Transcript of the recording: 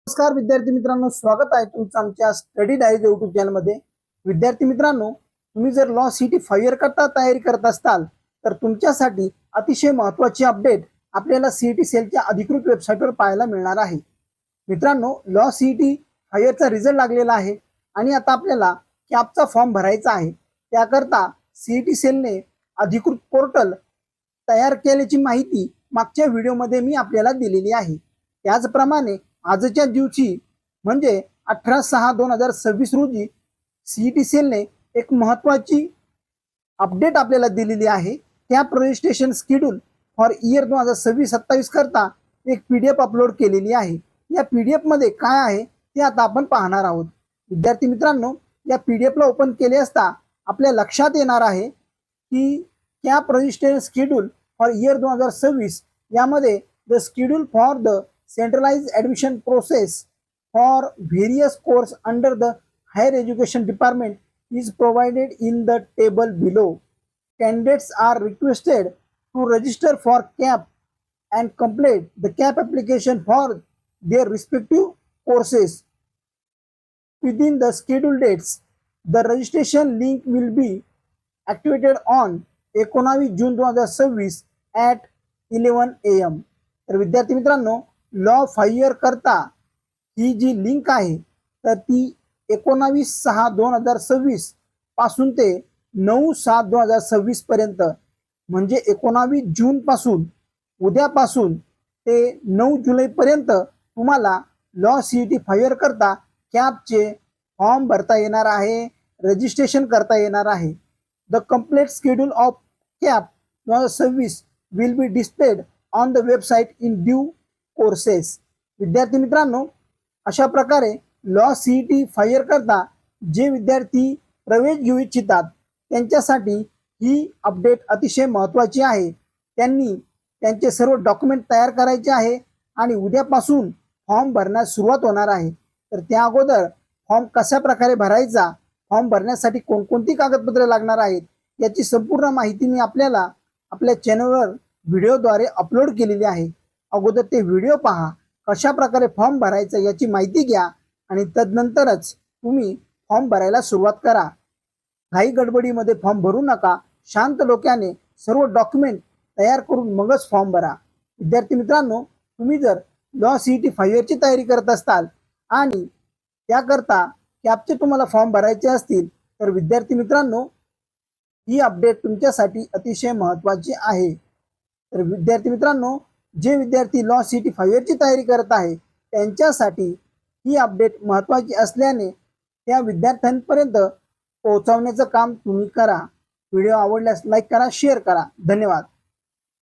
नमस्कार विद्यार्थी मित्रांनो, स्वागत आहे तुमचं आमच्या स्टडी डायरी यूट्यूब चॅनलमध्ये। विद्यार्थी मित्रांनो, तुम्ही जर लॉ सीटी 5 इयर करता तयारी करत असाल तर तुमच्यासाठी अतिशय महत्त्वाची अपडेट आपल्याला सीईटी सेलच्या अधिकृत वेबसाईटवर पाहायला मिळणार आहे। मित्रांनो, लॉ सीईटी 5 इयरचा रिझल्ट लागलेला आहे आणि आता आपल्याला कॅपचा फॉर्म भरायचा आहे। त्याकरता सीईटी सेलने अधिकृत पोर्टल तयार केल्याची माहिती मागच्या व्हिडिओमध्ये मी आपल्याला दिलेली आहे। त्याचप्रमाणे आजच्या दिवशी म्हणजे 18/6/2026 रोजी सीईटी सेलने एक महत्त्वाची अपडेट आपल्याला दिलेली आहे। Cap registration schedule for year 2026-27 करता एक पीडीएफ अपलोड केलेली आहे। या पीडीएफ मध्ये काय आहे ते आता आपण पाहणार आहोत। विद्यार्थी मित्रांनो, या पीडीएफला ओपन केले असता आपल्या लक्षात येणार आहे की cap registration schedule for year 2026 यामध्ये the schedule for the centralized admission process for various course under the higher education department is provided in the table below. Candidates are requested to register for CAP and complete the CAP application for their respective courses within the scheduled dates. The registration link will be activated on 19 June 2026 at 11 AM. तर विद्यार्थी मित्रांनो, law 5 year करता ही जी link आहे तर ती 19/6/2026 पासून ते 9/7/2026 पर्यंत म्हणजे 19 जून पासून उद्यापासून ते 9 जुलै पर्यंत तुम्हाला लॉ सीईटी 5 इयर करता कॅपचे फॉर्म भरता येणार आहे, रजिस्ट्रेशन करता येणार आहे। The complete schedule of cap 2026 will be displayed on the website in due courses. विद्यार्थी मित्रांनो, अशा प्रकारे लॉ सीईटी 5 इयर करता जे विद्यार्थी प्रवेश घेऊ इच्छितात त्यांच्यासाठी ही अपडेट अतिशय महत्त्वाची आहे। त्यांनी त्यांचे सर्व डॉक्युमेंट तयार करायचे आहे आणि उद्यापासून फॉर्म भरण्यास सुरुवात होणार आहे। तर त्या अगोदर फॉर्म कशा प्रकारे भरायचा, फॉर्म भरण्यासाठी कोणकोणती कागदपत्रे लागणार आहेत याची संपूर्ण माहिती मी आपल्याला आपल्या चॅनलवर व्हिडिओद्वारे अपलोड केलेली आहे। अगोदर ते व्हिडिओ पहा, कशा प्रकारे फॉर्म भरायचा याची माहिती घ्या आणि तदनंतरच तुम्ही फॉर्म भरायला सुरुवात करा। घाई गडबडीमध्ये फॉर्म भरू नका, शांत डोक्याने सर्व डॉक्युमेंट तयार करून मगच फॉर्म भरा। विद्यार्थी मित्रांनो, तुम्ही जर लॉ सीईटी 5 इयरची तयारी करत असाल आणि त्याकरता कॅपचे तुम्हाला फॉर्म भरायचे असतील तर विद्यार्थी मित्रांनो, ही अपडेट तुमच्यासाठी अतिशय महत्त्वाची आहे। तर विद्यार्थी मित्रांनो, जे विद्यार्थी लॉ सीईटी 5 इयरची तयारी करत आहे त्यांच्यासाठी ही अपडेट महत्त्वाची असल्याने त्या विद्यार्थ्यांपर्यंत पोहोचवण्याचं काम तुम्ही करा। व्हिडिओ आवडल्यास लाईक करा, शेअर करा। धन्यवाद।